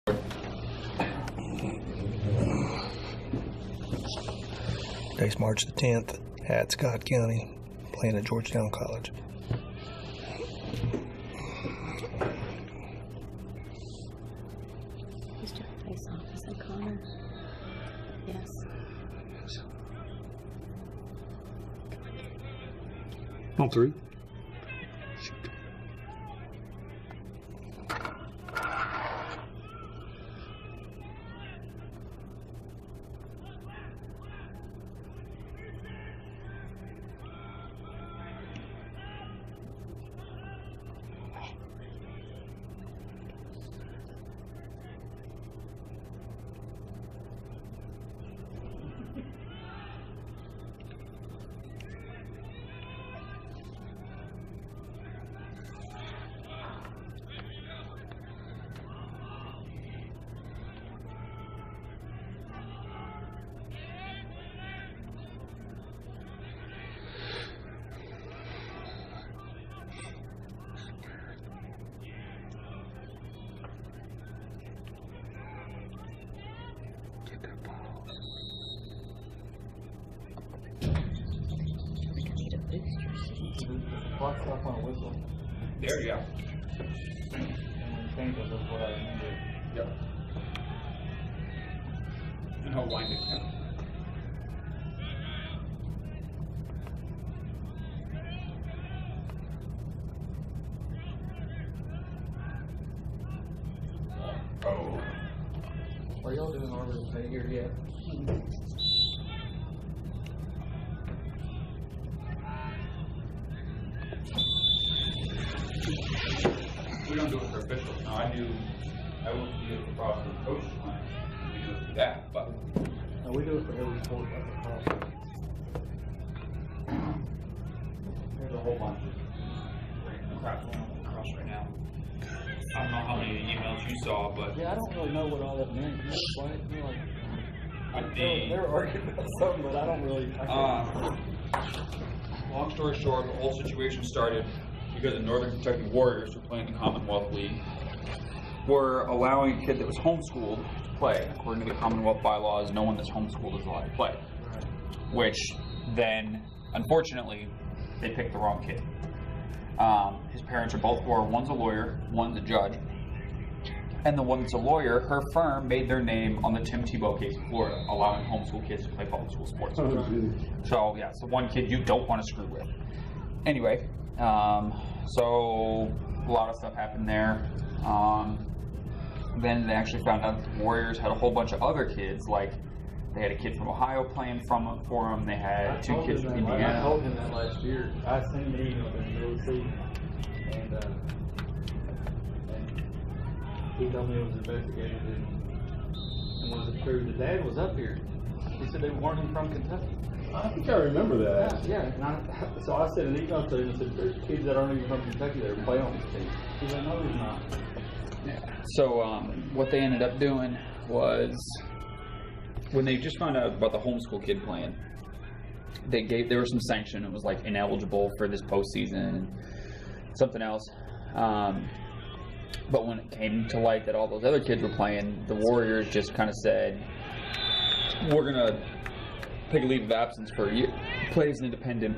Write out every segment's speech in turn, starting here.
Today's March the 10th at Scott County, playing at Georgetown College. Mr. Face off, is that Connor? Yes. On three. Clock stop on a whistle. There, yeah. And when you change it, that's what I remember. Yep. And how wind it down. Oh. Are y'all doing Arbor Day here yet? We don't do it for officials. Now, I wouldn't do it for cross the coach's plan. We do it for that, but. No, we do it for every sport at the cross. There's a whole bunch of crap going on with the cross right now. I don't know how many emails you saw, but. Yeah, I don't really know what all that meant. Can you explain it to me? Like, they were arguing about something, but I don't really. Long story short, the whole situation started because the Northern Kentucky Warriors, who play in the Commonwealth League, were allowing a kid that was homeschooled to play. According to the Commonwealth bylaws, no one that's homeschooled is allowed to play. Which then, unfortunately, they picked the wrong kid. His parents are both poor. One's a lawyer, one's a judge. And the one that's a lawyer, her firm made their name on the Tim Tebow case in Florida, allowing homeschool kids to play public school sports. So, yeah, it's the one kid you don't want to screw with. Anyway, so a lot of stuff happened there. Then they actually found out the Warriors had a whole bunch of other kids, like they had a kid from Ohio playing for them. They had two kids from Indiana. I told him that last year. I seen the email during the early season, and he told me it was investigated and was it true? The dad was up here. He said they warned him from Kentucky. I think I remember that. Yeah, and so I sent an email to him and said, there's kids that aren't even from Kentucky that are playing on this team. He's like, no, there's not. Yeah. So what they ended up doing was, when they just found out about the homeschool kid playing, there was some sanction. It was like ineligible for this postseason, something else. But when it came to light that all those other kids were playing, the Warriors just kind of said, we're going to take a leave of absence for a year, play as an independent,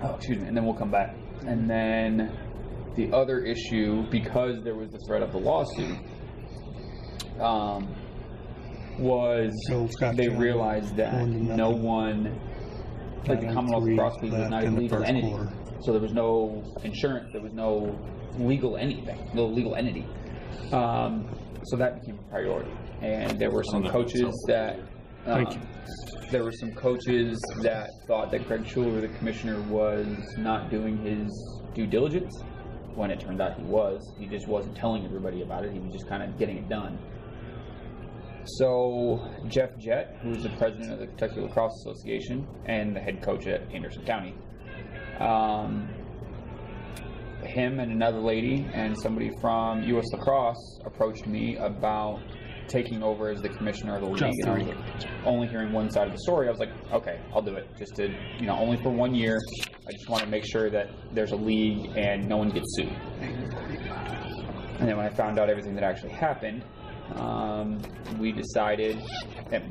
and then we'll come back. And then the other issue, because there was the threat of the lawsuit, was they realized that no one, like the Commonwealth Cross League was not a legal entity. So there was no insurance, there was no legal anything, no legal entity. So that became a priority. And there were some coaches that there were some coaches that thought that Craig Schuler, the commissioner, was not doing his due diligence, when it turned out he was. He just wasn't telling everybody about it. He was just kind of getting it done. So Jeff Jett, who's the president of the Kentucky Lacrosse Association and the head coach at Anderson County, him and another lady and somebody from U.S. Lacrosse approached me about taking over as the commissioner of the league. And only hearing one side of the story, I was like, okay, I'll do it. Just to, only for 1 year. I just want to make sure that there's a league and no one gets sued. And then when I found out everything that actually happened, we decided, that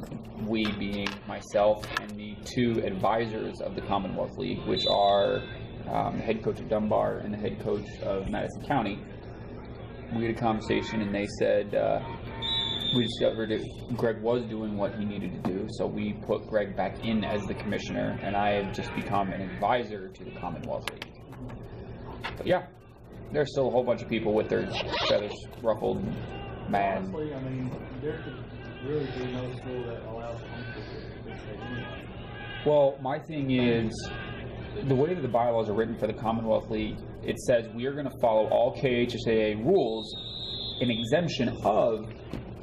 we being myself and the 2 advisors of the Commonwealth League, which are the head coach of Dunbar and the head coach of Madison County, we had a conversation and they said, we discovered that Greg was doing what he needed to do, so we put Greg back in as the commissioner, and I have just become an advisor to the Commonwealth League. But yeah, there's still a whole bunch of people with their feathers ruffled, mad. Honestly, I mean, there could really be no school that allows homeschool to participate anyway. Well, my thing is, the way that the bylaws are written for the Commonwealth League, it says we are going to follow all KHSAA rules, an exemption of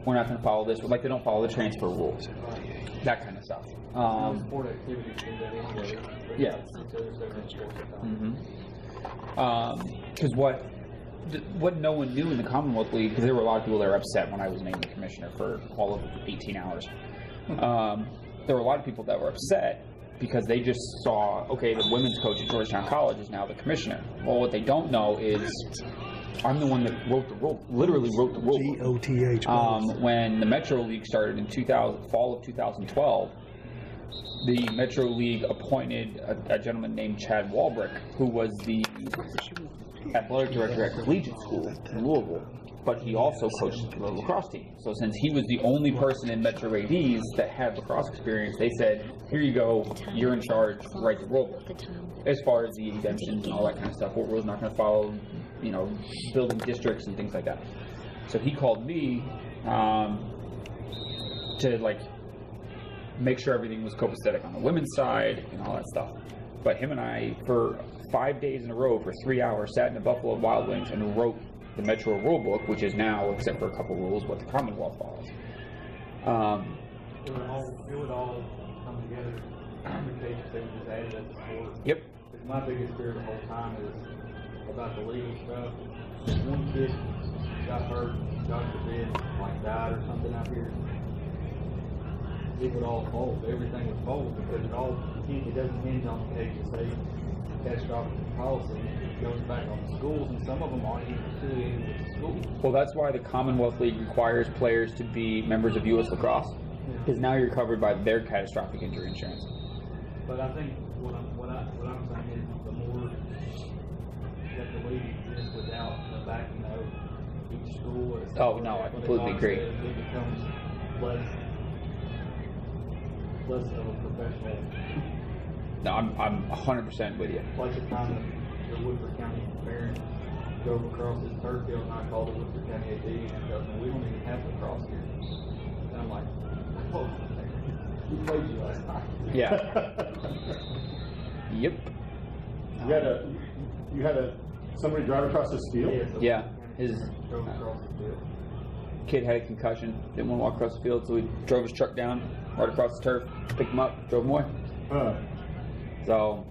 we're not going to follow this, like they don't follow the transfer rules, that kind of stuff. Sport activities do that anyway. Yeah. Because what no one knew in the Commonwealth League, because there were a lot of people that were upset when I was named the commissioner for all of 18 hours. There were a lot of people that were upset because they just saw, okay, the women's coach at Georgetown College is now the commissioner. Well, what they don't know is I'm the one that wrote the rule, literally wrote the rule. GOTH. When the Metro League started in fall of 2012, the Metro League appointed a gentleman named Chad Walbrick, who was the athletic director at Collegiate School in Louisville, but he also coached the lacrosse team. So since he was the only person in Metro ADs that had lacrosse experience, they said, here you go, you're in charge, write the rule book. As far as the exemptions and all that kind of stuff, what rules not going to follow, building districts and things like that. So he called me to make sure everything was copacetic on the women's side and all that stuff. But him and I, for 5 days in a row, for 3 hours, sat in the Buffalo Wild Wings and wrote the Metro rule book, which is now, except for a couple rules, what the Commonwealth follows. It would all come together. The case they would just added as a sport. Yep. Because my biggest fear the whole time is about the legal stuff. If one kid got hurt, God forbid, died or something out here, it would all fold. Everything would fold because it doesn't hinge on the KHSA catastrophic policy. It goes back on the schools, and some of them aren't even affiliated with the schools. Well, that's why the Commonwealth League requires players to be members of U.S. Lacrosse, because now you're covered by their catastrophic injury insurance. But I think what I'm saying is the more that the league exists without the backing of each school. Oh no, I completely agree. It becomes less of a professional. No, I'm 100% with you. Like the time that the Woodford County parent drove across this turf field, and I called the Woodford County AD and told them we don't even have lacrosse here. And I'm like, oh, we played you last night. Yeah. Yep. You had somebody drive across this field? Yeah. His drove across the field. kid had a concussion, didn't want to walk across the field, so we drove his truck down right across the turf, picked him up, drove him away. So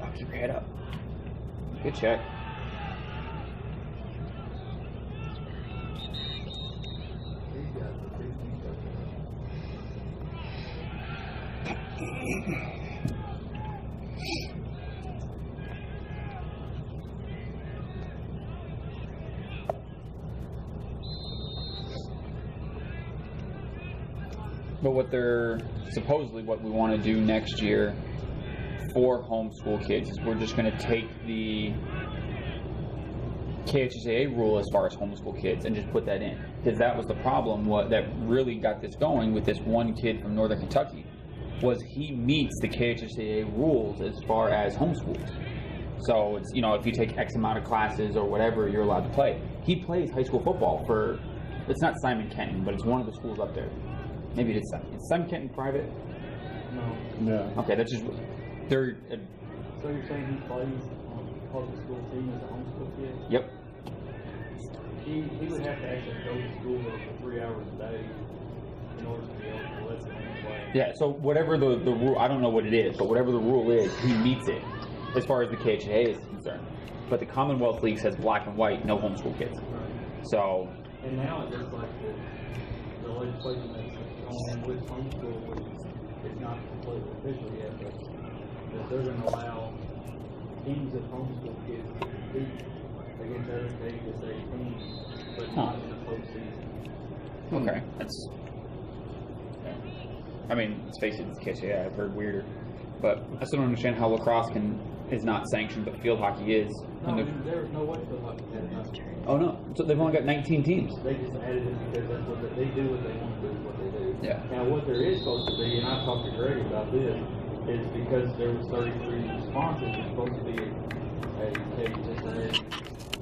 I'll keep your head up. Good check. But what we want to do next year for homeschool kids is we're just going to take the KHSAA rule as far as homeschool kids and just put that in. Because that was the problem that really got this going with this one kid from Northern Kentucky, was he meets the KHSAA rules as far as homeschool. So it's, if you take X amount of classes or whatever, you're allowed to play. He plays high school football for, it's not Simon Kenton, but it's one of the schools up there. Maybe it is Simon. Is Simon Kenton private? No. Okay, that's just, they're... So you're saying he plays on the public school team as a homeschool kid? Yep. He would have to actually go to school for 3 hours a day in order to be able to let him play. Yeah, so whatever the rule, I don't know what it is, but whatever the rule is, he meets it as far as the KHA is concerned. But the Commonwealth League says black and white, no homeschool kids. Right. So... And now it looks like the legislation that's going in with homeschool, which is not completely official yet, but that they're going to allow teams of homeschool kids to compete against other KHSA teams, but not in the postseason. Okay, that's. Yeah. I mean, let's face it, it's KHSA. I've heard weirder, but I still don't understand how lacrosse is not sanctioned, but field hockey is. No, I mean, there's no way field hockey had enough. Oh no! So they've only got 19 teams. They just added it because that's what they do. What they want to do is what they do. Yeah. Now, what there is supposed to be, and I've talked to Greg about this, is because there was 33 sponsors, there's supposed to be a KHSA